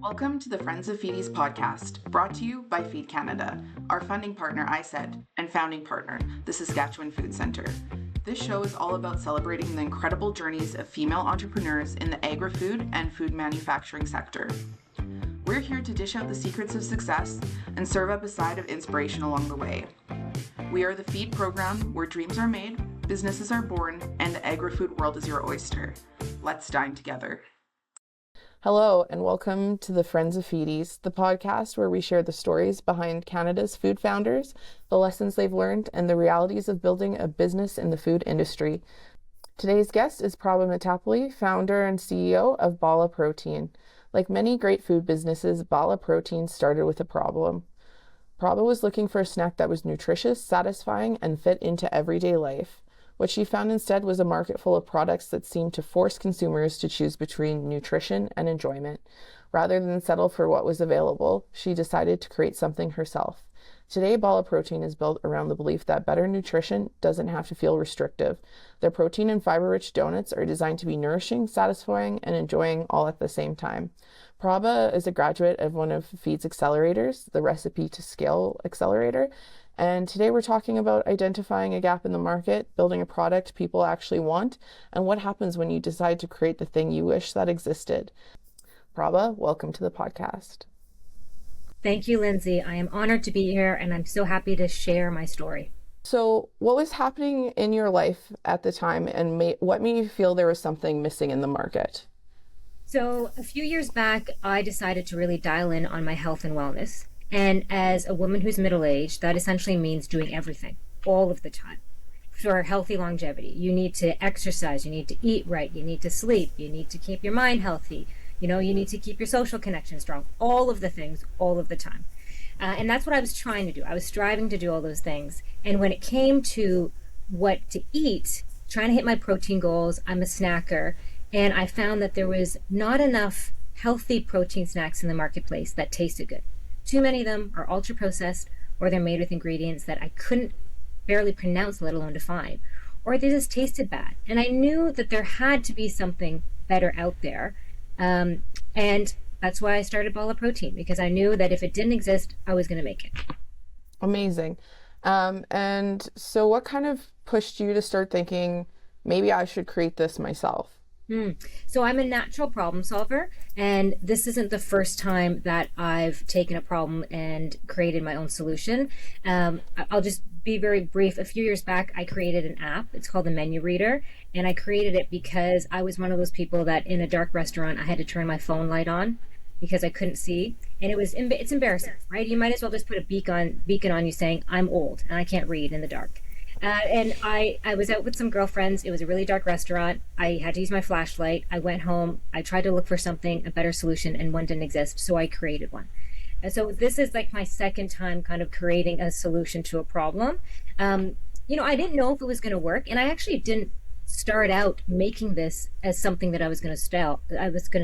Welcome to the Friends of FEADies podcast, brought to you by Feed Canada, our funding partner ISED, and founding partner, the Saskatchewan Food Centre. This show is all about celebrating the incredible journeys of female entrepreneurs in the agri-food and food manufacturing sector. We're here to dish out the secrets of success and serve up a side of inspiration along the way. We are the Feed program where dreams are made, businesses are born, and the agri-food world is your oyster. Let's dine together. Hello, and welcome to the Friends of FEADies, the podcast where we share the stories behind Canada's food founders, the lessons they've learned, and the realities of building a business in the food industry. Today's guest is Prabha Mattappally, founder and CEO of Bhalla Protein. Like many great food businesses, Bhalla Protein started with a problem. Prabha was looking for a snack that was nutritious, satisfying, and fit into everyday life. What she found instead was a market full of products that seemed to force consumers to choose between nutrition and enjoyment. Rather than settle for what was available, she decided to create something herself. Today, Bhalla Protein is built around the belief that better nutrition doesn't have to feel restrictive. Their protein and fibre-rich donuts are designed to be nourishing, satisfying, and enjoying all at the same time. Prabha is a graduate of one of Feed's accelerators, the Recipe to Scale Accelerator, and today we're talking about identifying a gap in the market, building a product people actually want, and what happens when you decide to create the thing you wish that existed. Prabha, welcome to the podcast. Thank you, Lindsay. I am honored to be here, and I'm so happy to share my story. So what was happening in your life at the time, and what made you feel there was something missing in the market? So a few years back, I decided to really dial in on my health and wellness. And as a woman who's middle-aged, that essentially means doing everything, all of the time. For healthy longevity, you need to exercise, you need to eat right, you need to sleep, you need to keep your mind healthy, you need to keep your social connection strong, all of the things, all of the time. And that's what I was trying to do. I was striving to do all those things. And when it came to what to eat, trying to hit my protein goals, I'm a snacker, and I found that there was not enough healthy protein snacks in the marketplace that tasted good. Too many of them are ultra processed, or they're made with ingredients that I couldn't barely pronounce, let alone define, or they just tasted bad. And I knew that there had to be something better out there. And that's why I started Bhalla Protein, because I knew that if it didn't exist, I was going to make it. Amazing. And so what kind of pushed you to start thinking, maybe I should create this myself? So I'm a natural problem solver, and this isn't the first time that I've taken a problem and created my own solution. I'll just be very brief. A few years back, I created an app. It's called the Menu Reader, and I created it because I was one of those people that in a dark restaurant, I had to turn my phone light on because I couldn't see, and it's embarrassing, right? You might as well just put a beacon on you saying, I'm old and I can't read in the dark. And I was out with some girlfriends. It was a really dark restaurant. I had to use my flashlight. I went home. I tried to look for a better solution, and one didn't exist. So I created one. And so this is like my second time kind of creating a solution to a problem. I didn't know if it was going to work. And I actually didn't start out making this as something that I was going to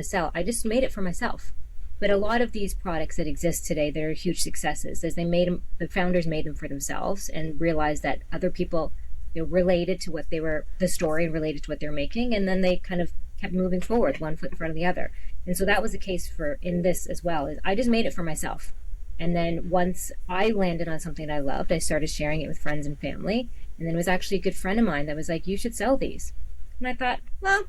sell. I just made it for myself. But a lot of these products that exist today, they're huge successes, as the founders made them for themselves and realized that other people related to the story and related to what they're making. And then they kind of kept moving forward, one foot in front of the other. And so that was the case in this as well, is I just made it for myself. And then once I landed on something that I loved, I started sharing it with friends and family. And then it was actually a good friend of mine that was like, you should sell these. And I thought, well,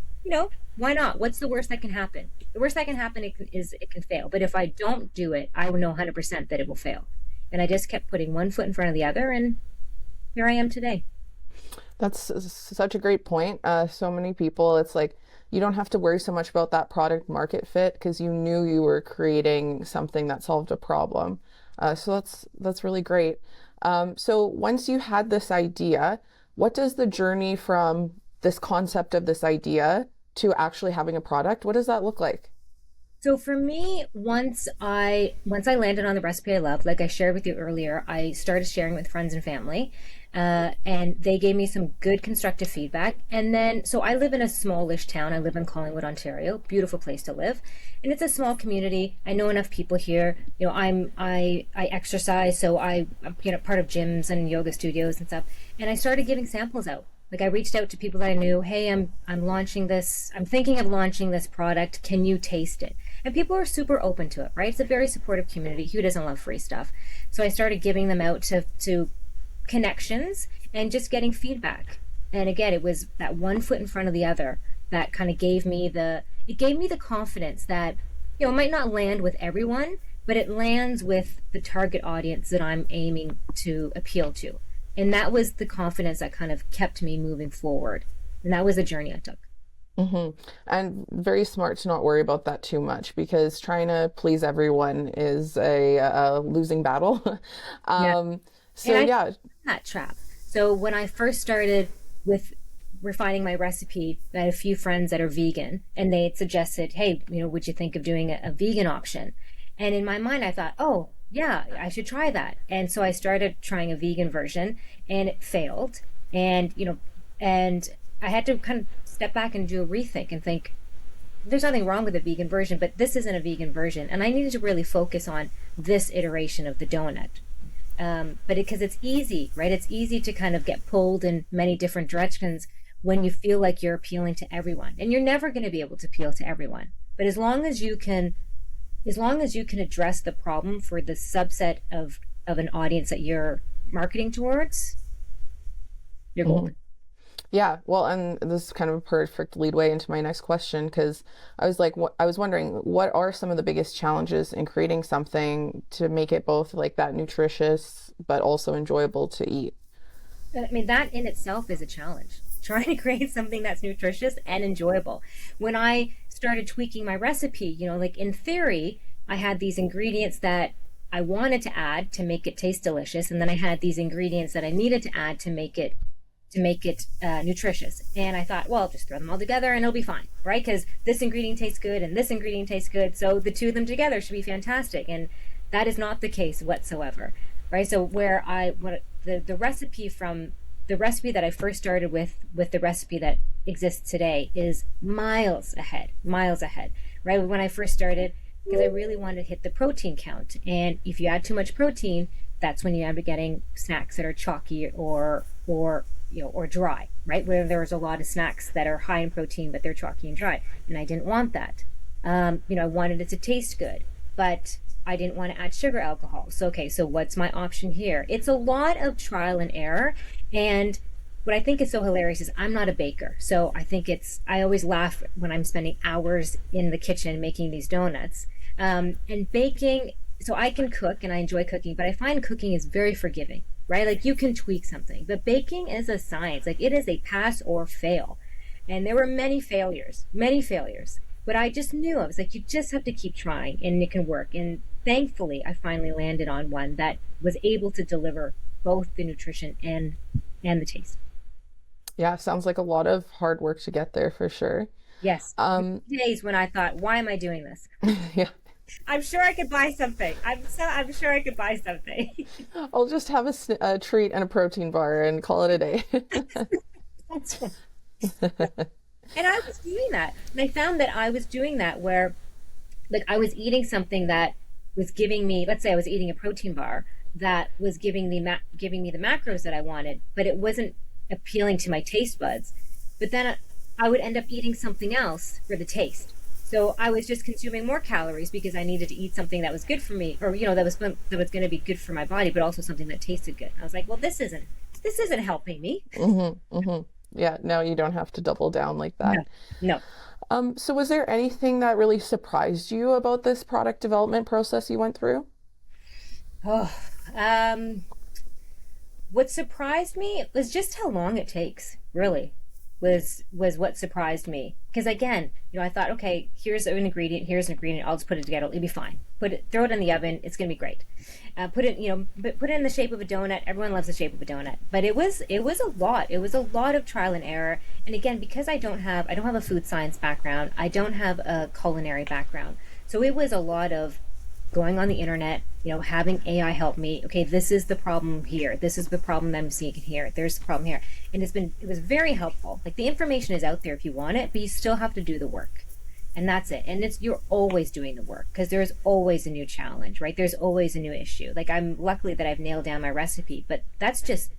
why not? What's the worst that can happen? The worst that can happen is it can fail. But if I don't do it, I will know 100% that it will fail. And I just kept putting one foot in front of the other, and here I am today. That's such a great point. So many people, it's like, you don't have to worry so much about that product market fit because you knew you were creating something that solved a problem. So that's really great. So once you had this idea, what does the journey from this concept of this idea to actually having a product, what does that look like? So for me, once I landed on the recipe I loved, like I shared with you earlier, I started sharing with friends and family, and they gave me some good constructive feedback. And then, so I live in a smallish town. I live in Collingwood, Ontario, beautiful place to live. And it's a small community. I know enough people here. I exercise, so I'm part of gyms and yoga studios and stuff. And I started giving samples out. Like I reached out to people that I knew, hey, I'm launching this, I'm thinking of launching this product. Can you taste it? And people are super open to it, right? It's a very supportive community. Who doesn't love free stuff? So I started giving them out to connections and just getting feedback. And again, it was that one foot in front of the other that kind of gave me the confidence that, you know, it might not land with everyone, but it lands with the target audience that I'm aiming to appeal to. And that was the confidence that kind of kept me moving forward. And that was the journey I took. Mm-hmm. And very smart to not worry about that too much, because trying to please everyone is a losing battle. So yeah, that trap. So when I first started with refining my recipe, I had a few friends that are vegan, and they had suggested, hey, you know, would you think of doing a vegan option? And in my mind, I thought, oh, yeah, I should try that. And so I started trying a vegan version, and it failed. And, you know, and I had to kind of step back and do a rethink and think, there's nothing wrong with the vegan version, but this isn't a vegan version. And I needed to really focus on this iteration of the donut. But because it's easy, right? It's easy to kind of get pulled in many different directions when you feel like you're appealing to everyone. And you're never going to be able to appeal to everyone. But as long as you can address the problem for the subset of an audience that you're marketing towards, you're golden. Yeah, well, and this is kind of a perfect lead way into my next question, because I was wondering, what are some of the biggest challenges in creating something to make it both like that nutritious but also enjoyable to eat? I mean, that in itself is a challenge. Trying to create something that's nutritious and enjoyable. When I started tweaking my recipe, you know, like in theory, I had these ingredients that I wanted to add to make it taste delicious, and then I had these ingredients that I needed to add to make it nutritious. And I thought, well, just throw them all together and it'll be fine, right? Because this ingredient tastes good and this ingredient tastes good, so the two of them together should be fantastic. And that is not the case whatsoever, right? So where the recipe that I first started with the recipe that exists today is miles ahead, right? When I first started, because I really wanted to hit the protein count. And if you add too much protein, that's when you end up getting snacks that are chalky or dry, right? Where there's a lot of snacks that are high in protein, but they're chalky and dry. And I didn't want that. I wanted it to taste good, but I didn't want to add sugar alcohol. So, okay, so what's my option here? It's a lot of trial and error. And what I think is so hilarious is I'm not a baker. So I always laugh when I'm spending hours in the kitchen making these donuts. And baking, so I can cook and I enjoy cooking, but I find cooking is very forgiving, right? Like you can tweak something, but baking is a science. Like it is a pass or fail. And there were many failures. But I just knew, I was like, you just have to keep trying and it can work. And thankfully, I finally landed on one that was able to deliver both the nutrition and the taste. Yeah, sounds like a lot of hard work to get there for sure. Yes. Days when I thought, why am I doing this? Yeah. I'm sure I could buy something. I'm sure I could buy something. I'll just have a treat and a protein bar and call it a day. That's right. And I was doing that. And I found that I was doing that where, like, I was eating something that was giving me, let's say I was eating a protein bar that was giving me the macros that I wanted, but it wasn't appealing to my taste buds. But then I would end up eating something else for the taste. So I was just consuming more calories because I needed to eat something that was good for me, or that was going to be good for my body, but also something that tasted good. I was like, well, this isn't helping me. Mm-hmm, mm-hmm. Yeah, no, you don't have to double down like that. No. So was there anything that really surprised you about this product development process you went through? What surprised me was just how long it takes, really, was what surprised me. Because again, I thought, okay, here's an ingredient, I'll just put it together, it'll be fine. Throw it in the oven, it's gonna be great. Put it in the shape of a donut. Everyone loves the shape of a donut, but it was a lot. It was a lot of trial and error. And again, because I don't have a food science background, I don't have a culinary background, so it was a lot of going on the internet, having AI help me. Okay, this is the problem here. This is the problem I'm seeing here. There's the problem here. And it was very helpful. Like the information is out there if you want it, but you still have to do the work. And that's it. And you're always doing the work because there's always a new challenge, right? There's always a new issue. Like I'm lucky that I've nailed down my recipe, but that's just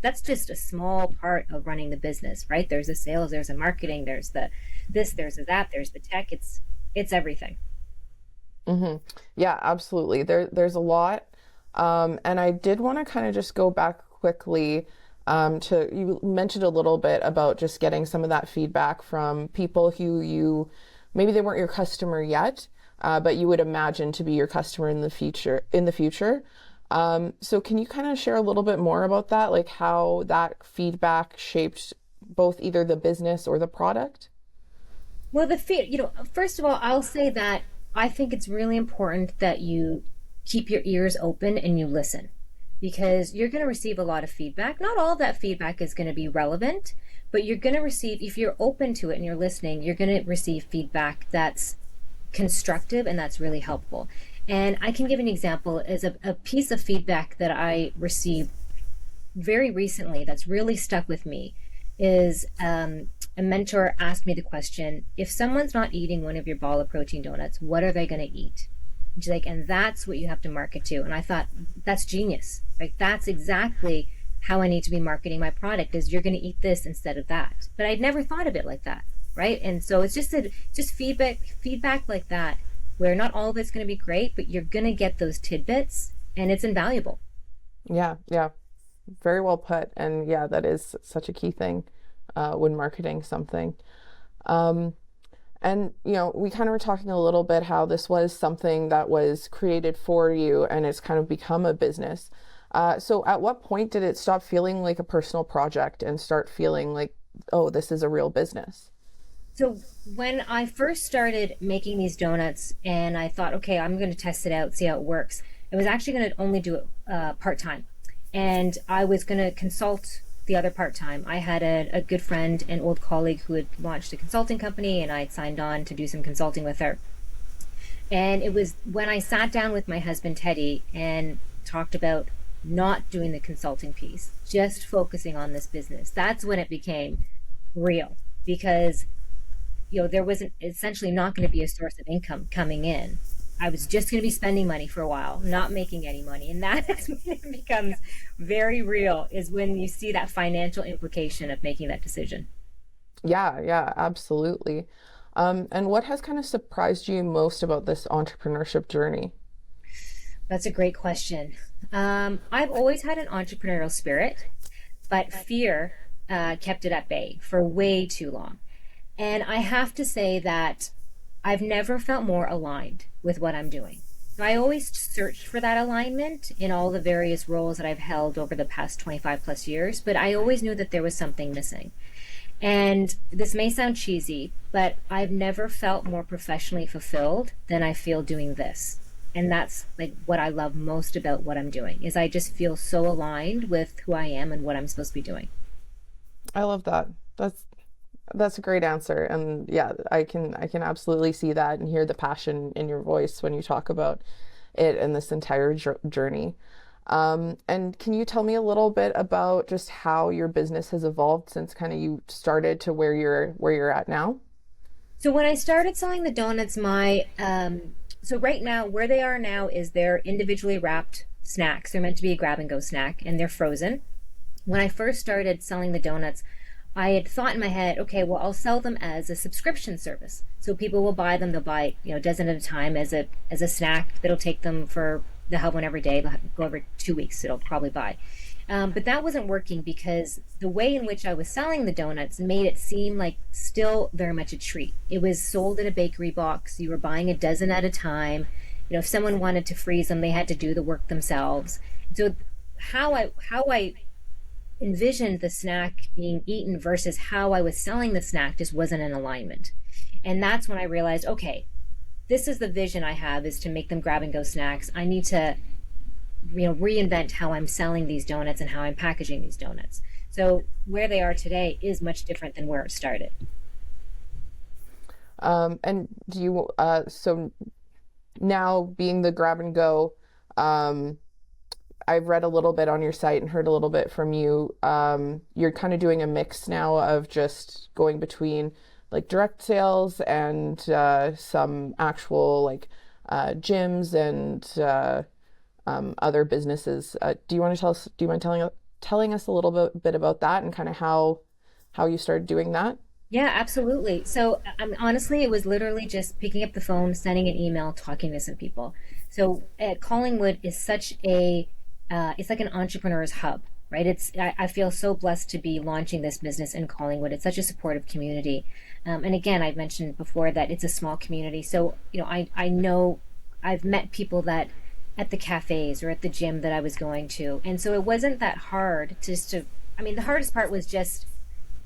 a small part of running the business, right? There's the sales, there's the marketing, there's the this, there's the that, there's the tech. It's everything. Hmm. Yeah, absolutely. There's a lot. And I did want to kind of just go back quickly to, you mentioned a little bit about just getting some of that feedback from people who maybe they weren't your customer yet, but you would imagine to be your customer in the future. So can you kind of share a little bit more about that, like how that feedback shaped both either the business or the product? Well, first of all, I'll say that I think it's really important that you keep your ears open and you listen because you're going to receive a lot of feedback. Not all of that feedback is going to be relevant, but you're going to receive, if you're open to it and you're listening, you're going to receive feedback that's constructive and that's really helpful. And I can give an example as a piece of feedback that I received very recently that's really stuck with me is a mentor asked me the question, if someone's not eating one of your Bhalla Protein donuts, what are they going to eat? And she's like, and that's what you have to market to. And I thought, that's genius. Like, that's exactly how I need to be marketing my product is you're going to eat this instead of that. But I'd never thought of it like that. Right. And so it's just feedback like that, where not all of it's going to be great, but you're going to get those tidbits and it's invaluable. Yeah, yeah. Very well put. And yeah, that is such a key thing when marketing something. Um, and, we kind of were talking a little bit how this was something that was created for you and it's kind of become a business. So at what point did it stop feeling like a personal project and start feeling like, oh, this is a real business? So when I first started making these donuts and I thought, okay, I'm going to test it out, see how it works, I was actually going to only do it part-time. And I was going to consult the other part-time. I had a good friend, an old colleague who had launched a consulting company, and I had signed on to do some consulting with her. And it was when I sat down with my husband, Teddy, and talked about not doing the consulting piece, just focusing on this business. That's when it became real because, there wasn't essentially not going to be a source of income coming in. I was just going to be spending money for a while, not making any money. And that is when it becomes very real, is when you see that financial implication of making that decision. Yeah, yeah, absolutely. And what has kind of surprised you most about this entrepreneurship journey? That's a great question. I've always had an entrepreneurial spirit, but fear kept it at bay for way too long. And I have to say that I've never felt more aligned with what I'm doing. I always searched for that alignment in all the various roles that I've held over the past 25 plus years, but I always knew that there was something missing. And this may sound cheesy, but I've never felt more professionally fulfilled than I feel doing this. And that's like what I love most about what I'm doing is I just feel so aligned with who I am and what I'm supposed to be doing. I love that. That's a great answer. And yeah, I can absolutely see that and hear the passion in your voice when you talk about it and this entire journey. And can you tell me a little bit about just how your business has evolved since kind of you started to where you're at now? So when I started selling the donuts, so right now where they are now is they're individually wrapped snacks. They're meant to be a grab and go snack and they're frozen. When I first started selling the donuts, I had thought in my head, okay, well, I'll sell them as a subscription service. So people will buy them. They'll buy, a dozen at a time as a snack that'll take them they'll have one every day. They'll go every 2 weeks. It'll probably buy. But that wasn't working because the way in which I was selling the donuts made it seem like still very much a treat. It was sold in a bakery box. You were buying a dozen at a time. If someone wanted to freeze them, they had to do the work themselves. So how I envisioned the snack being eaten versus how I was selling the snack just wasn't in alignment. And that's when I realized, okay, this is the vision I have, is to make them grab and go snacks. I need to reinvent how I'm selling these donuts and how I'm packaging these donuts. So where they are today is much different than where it started. And do you so now being the grab and go, I've read a little bit on your site and heard a little bit from you. You're kind of doing a mix now of just going between like direct sales and some actual like gyms and other businesses. Do you want to do you mind telling us a little bit about that and kind of how you started doing that? Yeah, absolutely. So, honestly, it was literally just picking up the phone, sending an email, talking to some people. So, Collingwood is such it's like an entrepreneur's hub, right? I feel so blessed to be launching this business in Collingwood. It's such a supportive community. And again, I've mentioned before that it's a small community. So, I know I've met people that at the cafes or at the gym that I was going to. And so it wasn't that hard I mean, the hardest part was just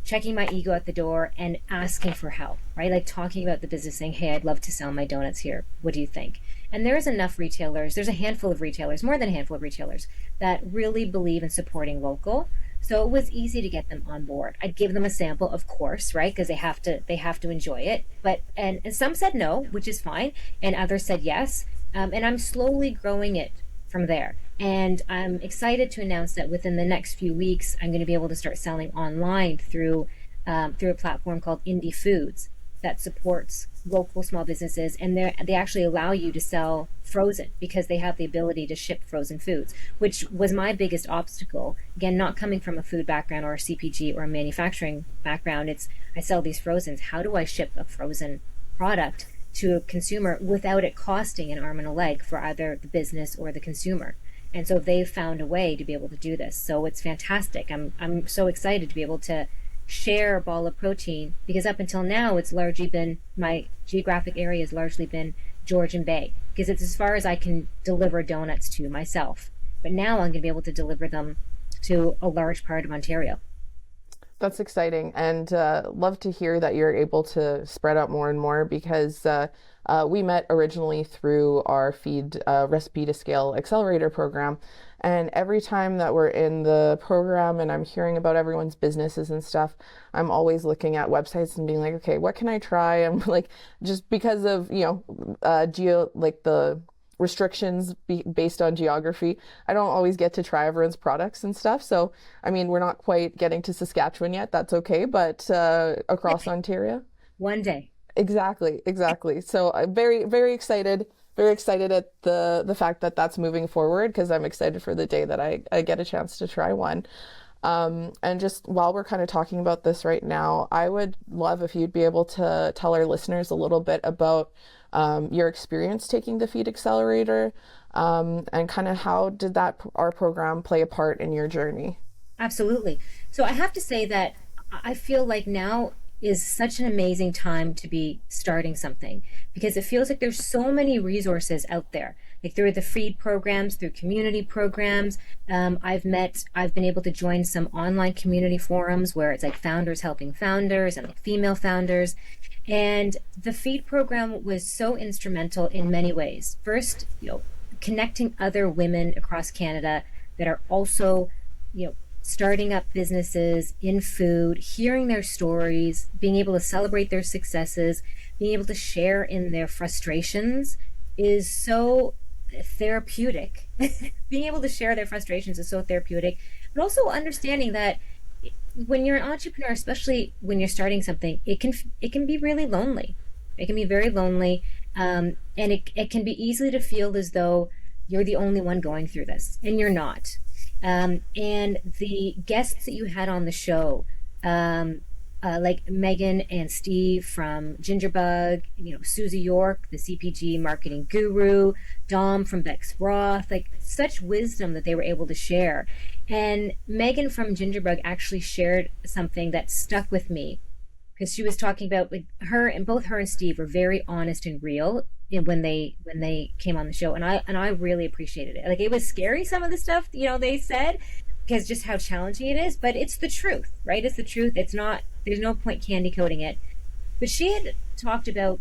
checking my ego at the door and asking for help, right? Like talking about the business, saying, hey, I'd love to sell my donuts here. What do you think? And there's enough retailers, there's a handful of retailers, more than a handful of retailers, that really believe in supporting local. So it was easy to get them on board. I'd give them a sample, of course, right? Because they have to enjoy it. But and some said no, which is fine, and others said yes. And I'm slowly growing it from there. And I'm excited to announce that within the next few weeks, I'm going to be able to start selling online through a platform called Indie Foods that supports local small businesses, and they actually allow you to sell frozen because they have the ability to ship frozen foods, which was my biggest obstacle. Again, not coming from a food background or a CPG or a manufacturing background, it's I sell these frozens. How do I ship a frozen product to a consumer without it costing an arm and a leg for either the business or the consumer? And so they've found a way to be able to do this. So it's fantastic. I'm so excited to be able to share Bhalla Protein, because up until now it's largely been, my geographic area has largely been Georgian Bay, because it's as far as I can deliver donuts to myself. But now I'm going to be able to deliver them to a large part of Ontario. That's exciting, and love to hear that you're able to spread out more and more, because we met originally through our Feed Recipe to Scale Accelerator program. And every time that we're in the program and I'm hearing about everyone's businesses and stuff, I'm always looking at websites and being like, okay, what can I try? I'm like, just because of, the restrictions based on geography, I don't always get to try everyone's products and stuff. So, I mean, we're not quite getting to Saskatchewan yet. That's okay. But across Ontario. One day. Exactly. So I'm very excited at the fact that that's moving forward, because I'm excited for the day that I get a chance to try one. And just while we're kind of talking about this right now, I would love if you'd be able to tell our listeners a little bit about your experience taking the Feed Accelerator, and kind of how did our program play a part in your journey? Absolutely. So I have to say that I feel like now is such an amazing time to be starting something, because it feels like there's so many resources out there, like through the feed programs, through community programs. I've been able to join some online community forums where it's like founders helping founders and like female founders. And the feed program was so instrumental in many ways. First, connecting other women across Canada that are also, starting up businesses in food, hearing their stories, being able to celebrate their successes, being able to share in their frustrations is so therapeutic. Being able to share their frustrations is so therapeutic, but also understanding that when you're an entrepreneur, especially when you're starting something, it can be really lonely. It can be very lonely, and it can be easy to feel as though you're the only one going through this, and you're not. And the guests that you had on the show, like Megan and Steve from Gingerbug, Susie York, the CPG marketing guru, Dom from Beck's Broth, like such wisdom that they were able to share. And Megan from Gingerbug actually shared something that stuck with me, because she was talking about, like, both her and Steve were very honest and real when they came on the show, and I really appreciated it. Like, it was scary, some of the stuff they said, because just how challenging it is, but it's the truth, right? It's the truth. It's not, there's no point candy coating it. But she had talked about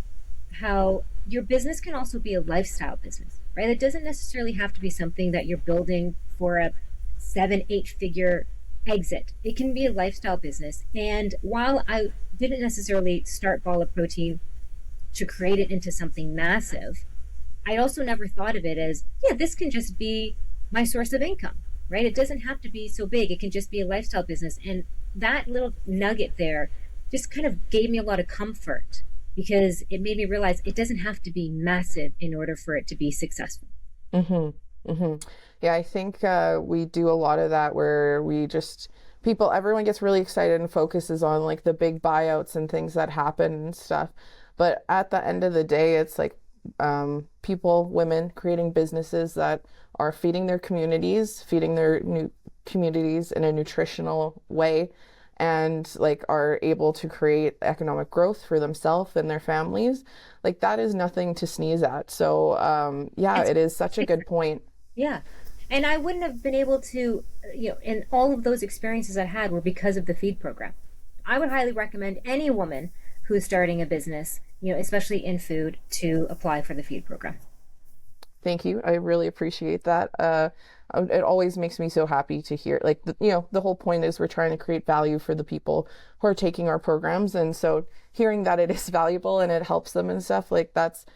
how your business can also be a lifestyle business, right? It doesn't necessarily have to be something that you're building for a 7-8 figure exit. It can be a lifestyle business. And while I didn't necessarily start Bhalla Protein to create it into something massive, I also never thought of it as, this can just be my source of income, right? It doesn't have to be so big. It can just be a lifestyle business. And that little nugget there just kind of gave me a lot of comfort, because it made me realize it doesn't have to be massive in order for it to be successful. Mm-hmm. Mm-hmm. Yeah, I think we do a lot of that, where we everyone gets really excited and focuses on like the big buyouts and things that happen and stuff. But at the end of the day, it's like people, women creating businesses that are feeding their communities, feeding their new communities in a nutritional way, and like are able to create economic growth for themselves and their families. Like that is nothing to sneeze at. So yeah, it is such a good point. Yeah. And I wouldn't have been able to, and all of those experiences I had were because of the feed program. I would highly recommend any woman who is starting a business, especially in food, to apply for the feed program. Thank you. I really appreciate that. It always makes me so happy to hear, like, the whole point is we're trying to create value for the people who are taking our programs. And so hearing that it is valuable and it helps them and stuff, like that's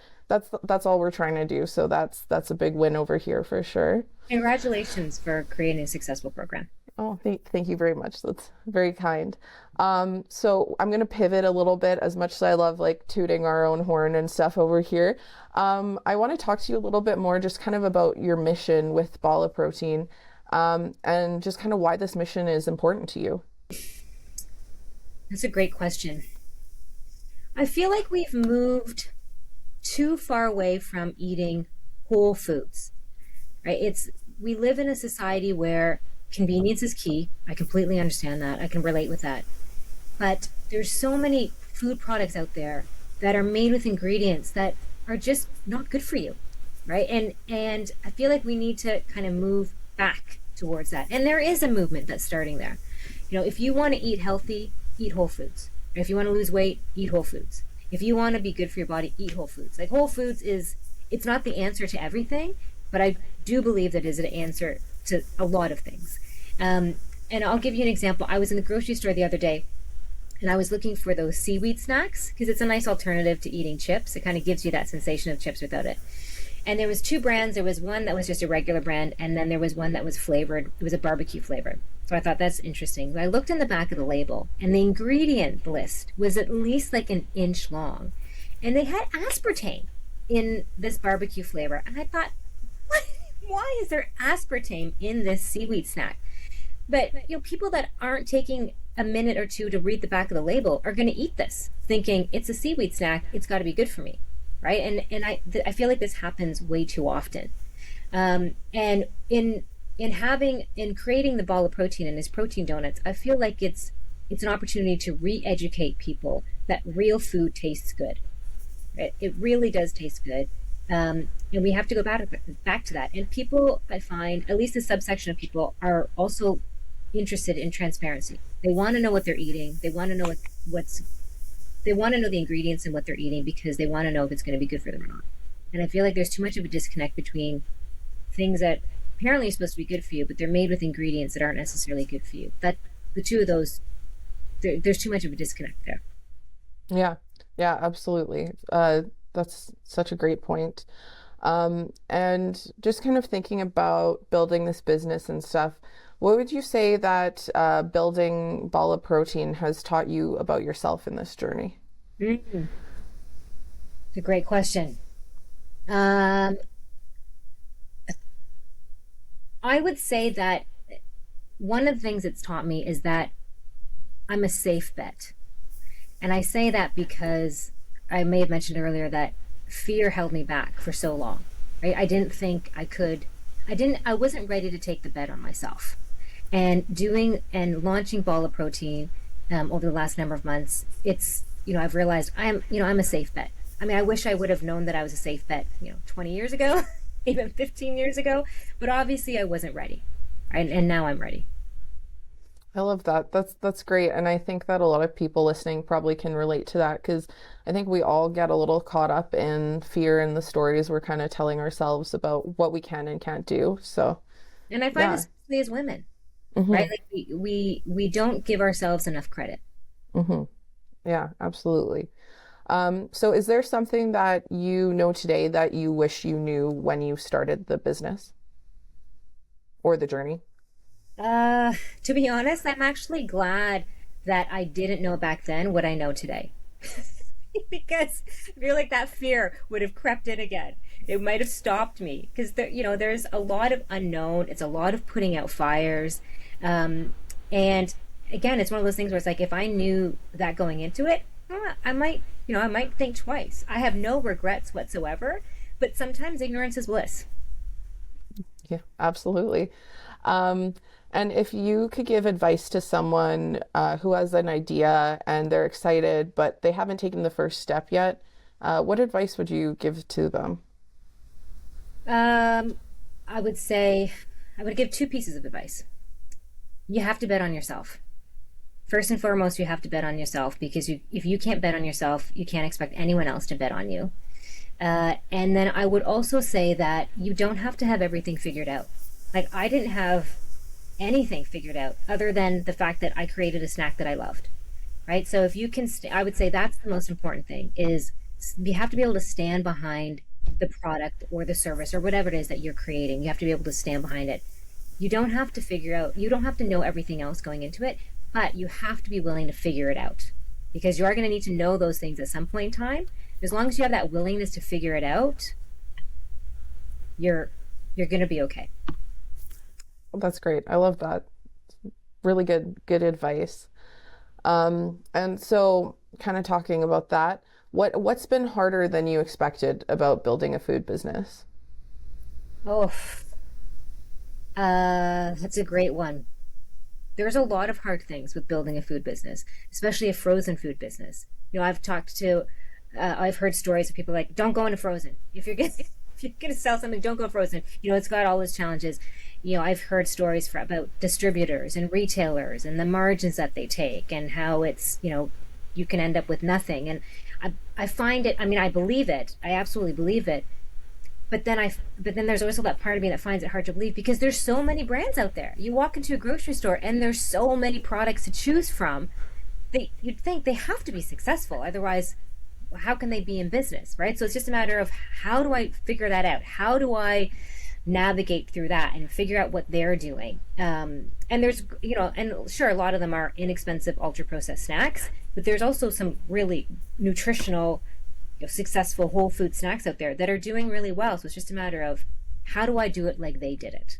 all we're trying to do. So that's a big win over here for sure. Congratulations for creating a successful program. Oh, thank you very much. That's very kind. So I'm going to pivot a little bit, as much as I love like tooting our own horn and stuff over here. I want to talk to you a little bit more just kind of about your mission with Bhalla Protein, and just kind of why this mission is important to you. That's a great question. I feel like we've moved too far away from eating whole foods, right? We live in a society where convenience is key. I completely understand that. I can relate with that. But there's so many food products out there that are made with ingredients that are just not good for you, right? And I feel like we need to kind of move back towards that. And there is a movement that's starting there. If you want to eat healthy, eat whole foods. If you want to lose weight, eat whole foods. If you want to be good for your body, eat whole foods. Like whole foods it's not the answer to everything, but I do believe that is an answer to a lot of things. And I'll give you an example. I was in the grocery store the other day and I was looking for those seaweed snacks because it's a nice alternative to eating chips. It kind of gives you that sensation of chips without it. And there was two brands. There was one that was just a regular brand, and then there was one that was flavored. It was a barbecue flavor. So I thought that's interesting. But I looked in the back of the label, and the ingredient list was at least like an inch long. And they had aspartame in this barbecue flavor. And I thought, why is there aspartame in this seaweed snack? But people that aren't taking a minute or two to read the back of the label are going to eat this, thinking it's a seaweed snack. It's got to be good for me, right? And I feel like this happens way too often. And in creating the Bhalla Protein and his protein donuts, I feel like it's an opportunity to re-educate people that real food tastes good. Right? It really does taste good. And we have to go back to that. And people, I find, at least a subsection of people, are also interested in transparency. They want to know what they're eating. They want to know they want to know the ingredients in what they're eating because they want to know if it's going to be good for them or not. And I feel like there's too much of a disconnect between things that apparently are supposed to be good for you, but they're made with ingredients that aren't necessarily good for you. That the two of those, there's too much of a disconnect there. Yeah, absolutely. That's such a great point. And just kind of thinking about building this business and stuff, what would you say that building Bhalla Protein has taught you about yourself in this journey? Mm-hmm. It's a great question. I would say that one of the things it's taught me is that I'm a safe bet. And I say that because I may have mentioned earlier that fear held me back for so long, right? I didn't think I could. I wasn't ready to take the bet on myself. And launching Bhalla Protein over the last number of months, I've realized I'm a safe bet. I mean, I wish I would have known that I was a safe bet, 20 years ago, even 15 years ago, but obviously I wasn't ready. Right? And now I'm ready. I love that. That's great. And I think that a lot of people listening probably can relate to that, because I think we all get a little caught up in fear and the stories we're kind of telling ourselves about what we can and can't do. So, and I find especially as women, mm-hmm. right? Like we don't give ourselves enough credit. Mm-hmm. Yeah, absolutely. So is there something that you know today that you wish you knew when you started the business or the journey? To be honest, I'm actually glad that I didn't know back then what I know today. Because I feel like that fear would have crept in again. It might have stopped me because there's a lot of unknown. It's a lot of putting out fires. And again, it's one of those things where it's like, if I knew that going into it, I might, I might think twice. I have no regrets whatsoever, but sometimes ignorance is bliss. Yeah, absolutely. And if you could give advice to someone who has an idea and they're excited, but they haven't taken the first step yet, what advice would you give to them? I would say, I would give two pieces of advice. You have to bet on yourself. First and foremost, you have to bet on yourself, because if you can't bet on yourself, you can't expect anyone else to bet on you. And then I would also say that you don't have to have everything figured out. Like, I didn't have anything figured out other than the fact that I created a snack that I loved, right? So if you can, I would say that's the most important thing, is you have to be able to stand behind the product or the service or whatever it is that you're creating. You have to be able to stand behind it. You don't have to figure out, you don't have to know everything else going into it, but you have to be willing to figure it out, because you are going to need to know those things at some point in time. As long as you have that willingness to figure it out, you're going to be okay. Well, that's great. I love that. Really good advice. And so kind of talking about that, what's been harder than you expected about building a food business? Oh, that's a great one. There's a lot of hard things with building a food business, especially a frozen food business. I've heard stories of people like, don't go into frozen. If you're gonna sell something, don't go frozen. It's got all its challenges. I've heard stories about distributors and retailers and the margins that they take, and how it's, you can end up with nothing. And I find it, I believe it. I absolutely believe it. But then there's also that part of me that finds it hard to believe, because there's so many brands out there. You walk into a grocery store and there's so many products to choose from. You'd think they have to be successful. Otherwise, how can they be in business, right? So it's just a matter of, how do I figure that out? How do I navigate through that and figure out what they're doing? And there's, and sure, a lot of them are inexpensive, ultra-processed snacks, but there's also some really nutritional, successful whole food snacks out there that are doing really well. So it's just a matter of, how do I do it like they did it?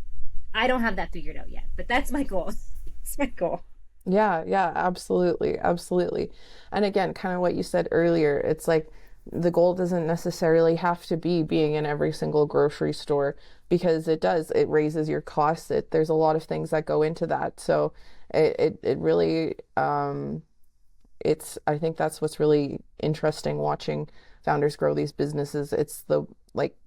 I don't have that figured out yet, but that's my goal. It's my goal. Yeah, absolutely. Absolutely. And again, kind of what you said earlier, it's like the goal doesn't necessarily have to be being in every single grocery store, because it raises your costs. There's a lot of things that go into that. So it really, I think that's what's really interesting watching founders grow these businesses. It's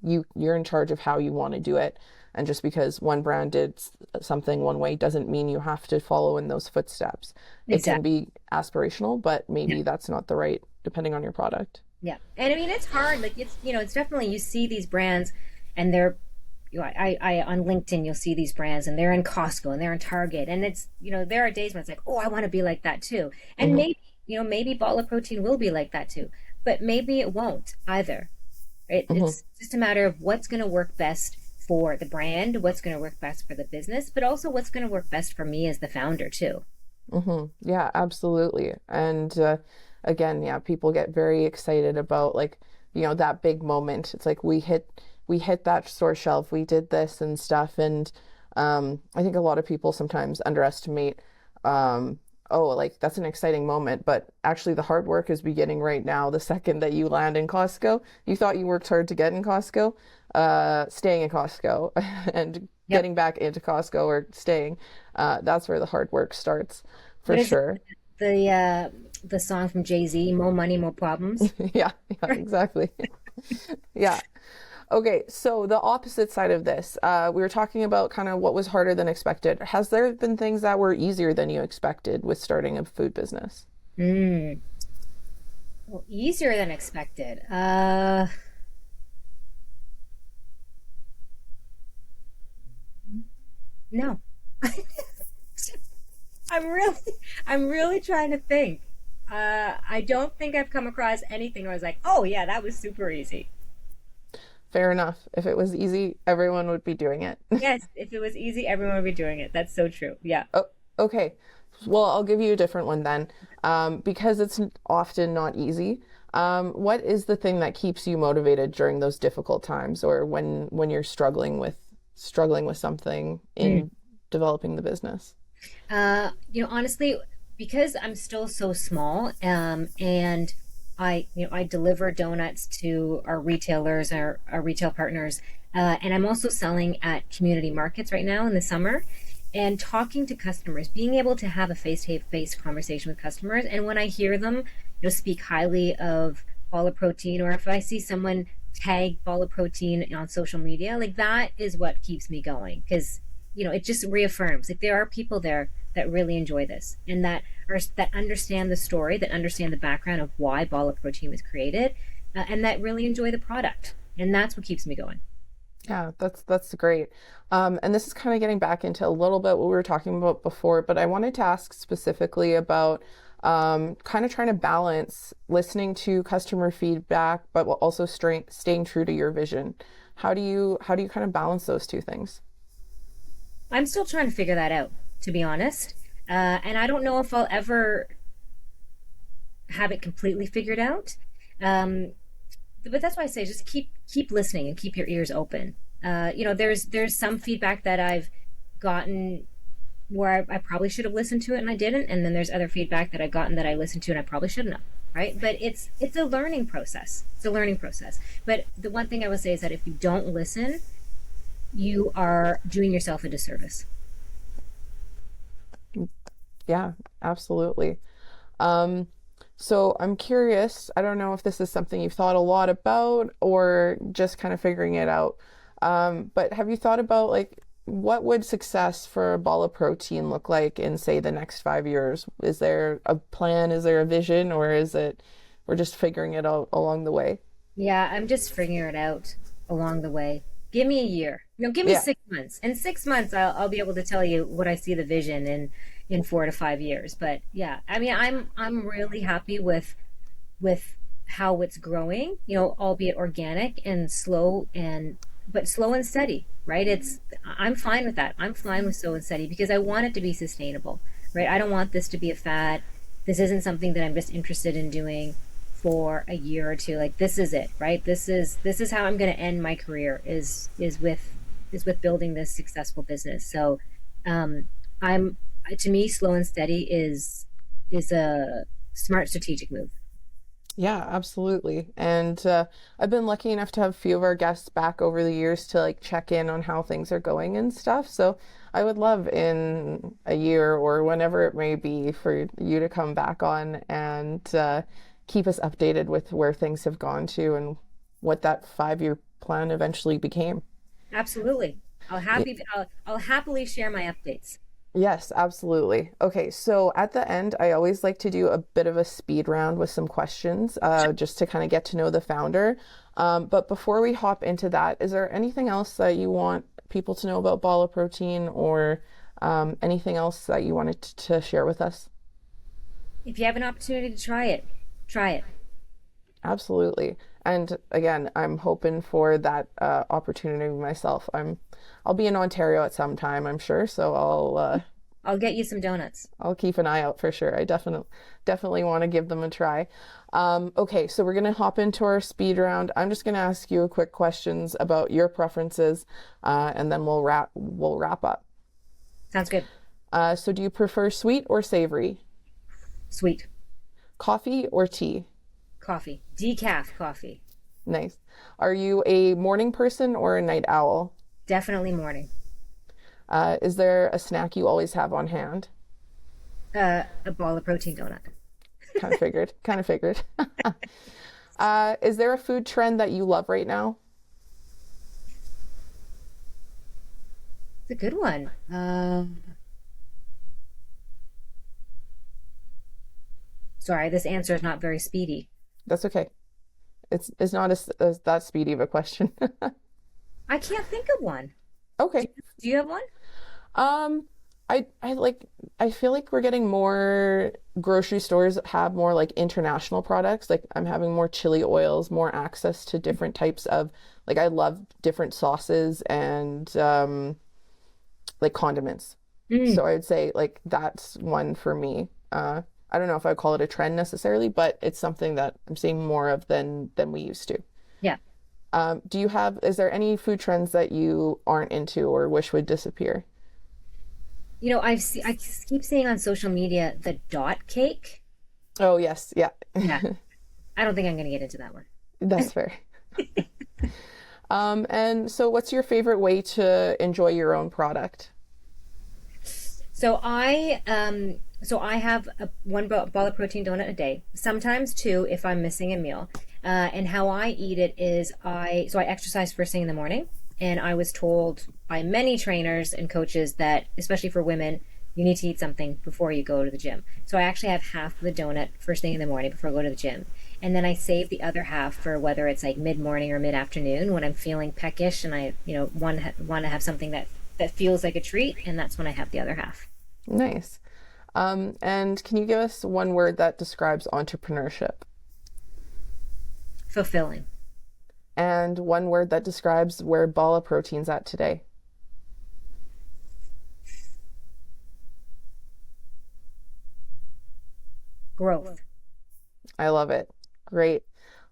you're in charge of how you want to do it. And just because one brand did something one way doesn't mean you have to follow in those footsteps. Exactly. It can be aspirational, but maybe that's not the right, depending on your product. Yeah. And it's hard. Like, it's definitely, you see these brands and they're, I on LinkedIn, you'll see these brands and they're in Costco and they're in Target. And it's, there are days when it's like, oh, I want to be like that too. And maybe Bhalla Protein will be like that too, but maybe it won't either. Right? It's just a matter of what's going to work best for the brand, what's going to work best for the business, but also what's going to work best for me as the founder too. Yeah, absolutely. And again, people get very excited about that big moment. It's like we hit that store shelf, we did this and stuff. And I think a lot of people sometimes underestimate, that's an exciting moment, but actually the hard work is beginning right now. The second that you land in Costco, you thought you worked hard to get in Costco, staying in Costco and getting back into Costco or staying, that's where the hard work starts for sure. The song from Jay-Z, more money, more problems. Yeah, exactly. Yeah. Okay, so the opposite side of this, we were talking about kind of what was harder than expected. Has there been things that were easier than you expected with starting a food business? Well, easier than expected. No. I'm really trying to think. I don't think I've come across anything where I was like, oh yeah, that was super easy. Fair enough. If it was easy, everyone would be doing it. Yes, if it was easy, everyone would be doing it. That's so true. Yeah. Oh, okay. Well, I'll give you a different one then. Because it's often not easy. What is the thing that keeps you motivated during those difficult times, or when you're struggling with something in developing the business? Honestly, because I'm still so small, and I deliver donuts to our retailers, our retail partners, and I'm also selling at community markets right now in the summer, and talking to customers, being able to have a face-to-face conversation with customers, and when I hear them, speak highly of Bhalla Protein, or if I see someone tag Bhalla Protein on social media, like that is what keeps me going because it just reaffirms like there are people there that really enjoy this and that understand the story, that understand the background of why Bhalla Protein was created, and that really enjoy the product, and that's what keeps me going. Yeah, that's great. And this is kind of getting back into a little bit what we were talking about before, but I wanted to ask specifically about kind of trying to balance listening to customer feedback, but while also staying true to your vision. How do you kind of balance those two things? I'm still trying to figure that out, to be honest. And I don't know if I'll ever have it completely figured out. But that's why I say just keep listening and keep your ears open. There's some feedback that I've gotten where I probably should have listened to it and I didn't, and then there's other feedback that I've gotten that I listened to and I probably shouldn't have. Right? But it's a learning process. It's a learning process. But the one thing I would say is that if you don't listen, you are doing yourself a disservice. Yeah, absolutely. So I'm curious, I don't know if this is something you've thought a lot about or just kind of figuring it out. But have you thought about like what would success for Bhalla Protein look like in say the next 5 years? Is there a plan? Is there a vision, or is it we're just figuring it out along the way? Yeah, I'm just figuring it out along the way. Give me a year. Give me Yeah. 6 months. In 6 months, I'll be able to tell you what I see the vision in 4 to 5 years. But yeah, I mean, I'm really happy with how it's growing. Albeit organic and slow but slow and steady. Right? I'm fine with that. I'm fine with slow and steady because I want it to be sustainable. Right? I don't want this to be a fad. This isn't something that I'm just interested in doing for a year or two. Like this is it, right? This is how I'm going to end my career is with building this successful business. So I'm to me slow and steady is a smart strategic move. Yeah, absolutely. And I've been lucky enough to have a few of our guests back over the years to like check in on how things are going and stuff. So I would love in a year or whenever it may be for you to come back on and keep us updated with where things have gone to and what that 5-year plan eventually became. Absolutely. I'll happily share my updates. Yes, absolutely. Okay, so at the end, I always like to do a bit of a speed round with some questions, just to kind of get to know the founder. But before we hop into that, is there anything else that you want people to know about Bhalla Protein, or anything else that you wanted to share with us? If you have an opportunity to try it, try it. Absolutely. And again, I'm hoping for that opportunity myself. I'll be in Ontario at some time, I'm sure. So I'll get you some donuts. I'll keep an eye out for sure. I definitely want to give them a try. Okay, so we're gonna hop into our speed round. I'm just gonna ask you a quick questions about your preferences, and then we'll wrap up. Sounds good. So do you prefer sweet or savory? Sweet. Coffee or tea? Coffee. Decaf coffee. Nice. Are you a morning person or a night owl? Definitely morning. Is there a snack you always have on hand? A Bhalla Protein donut. Kind of figured. Kind of figured. Is there a food trend that you love right now? It's a good one. Sorry, this answer is not very speedy. That's okay. It's not as that speedy of a question. I can't think of one. Okay. Do you have one? I feel like we're getting more grocery stores have more like international products. Like I'm having more chili oils, more access to different types of like I love different sauces and like condiments. So I would say like that's one for me. I don't know if I'd call it a trend necessarily, but it's something that I'm seeing more of than we used to. Yeah. Is there any food trends that you aren't into or wish would disappear? I keep seeing on social media the dot cake. Oh, yes. Yeah. Yeah. I don't think I'm going to get into that one. That's fair. And so what's your favorite way to enjoy your own product? So I have one Bhalla Protein donut a day, sometimes two if I'm missing a meal. And how I eat it is I exercise first thing in the morning, and I was told by many trainers and coaches that, especially for women, you need to eat something before you go to the gym. So I actually have half of the donut first thing in the morning before I go to the gym. And then I save the other half for whether it's like mid-morning or mid-afternoon when I'm feeling peckish and I, want to have something that feels like a treat, and that's when I have the other half. Nice. And can you give us one word that describes entrepreneurship? Fulfilling. And one word that describes where Bhalla Protein's at today? Growth. I love it. Great.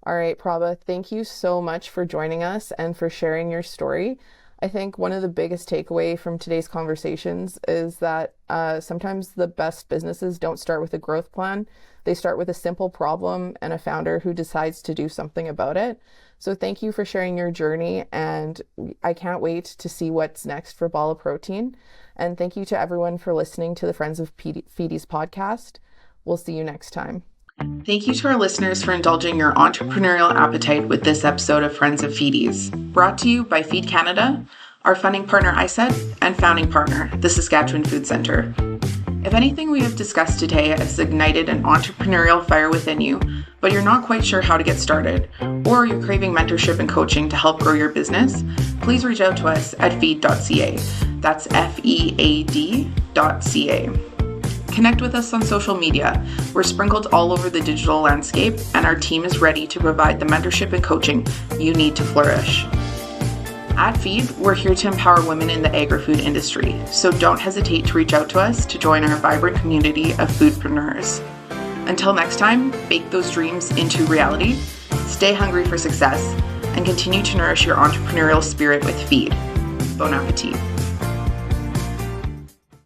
All right, Prabha, thank you so much for joining us and for sharing your story. I think one of the biggest takeaway from today's conversations is that sometimes the best businesses don't start with a growth plan. They start with a simple problem and a founder who decides to do something about it. So thank you for sharing your journey, and I can't wait to see what's next for Bhalla Protein. And thank you to everyone for listening to the Friends of FEADies podcast. We'll see you next time. Thank you to our listeners for indulging your entrepreneurial appetite with this episode of Friends of FEADies, brought to you by Feed Canada, our funding partner ISET, and founding partner, the Saskatchewan Food Centre. If anything we have discussed today has ignited an entrepreneurial fire within you, but you're not quite sure how to get started, or you're craving mentorship and coaching to help grow your business, please reach out to us at feed.ca. That's FEAD.ca. Connect with us on social media. We're sprinkled all over the digital landscape, and our team is ready to provide the mentorship and coaching you need to flourish. At Feed, we're here to empower women in the agri-food industry, so don't hesitate to reach out to us to join our vibrant community of foodpreneurs. Until next time, bake those dreams into reality, stay hungry for success, and continue to nourish your entrepreneurial spirit with Feed. Bon appetit.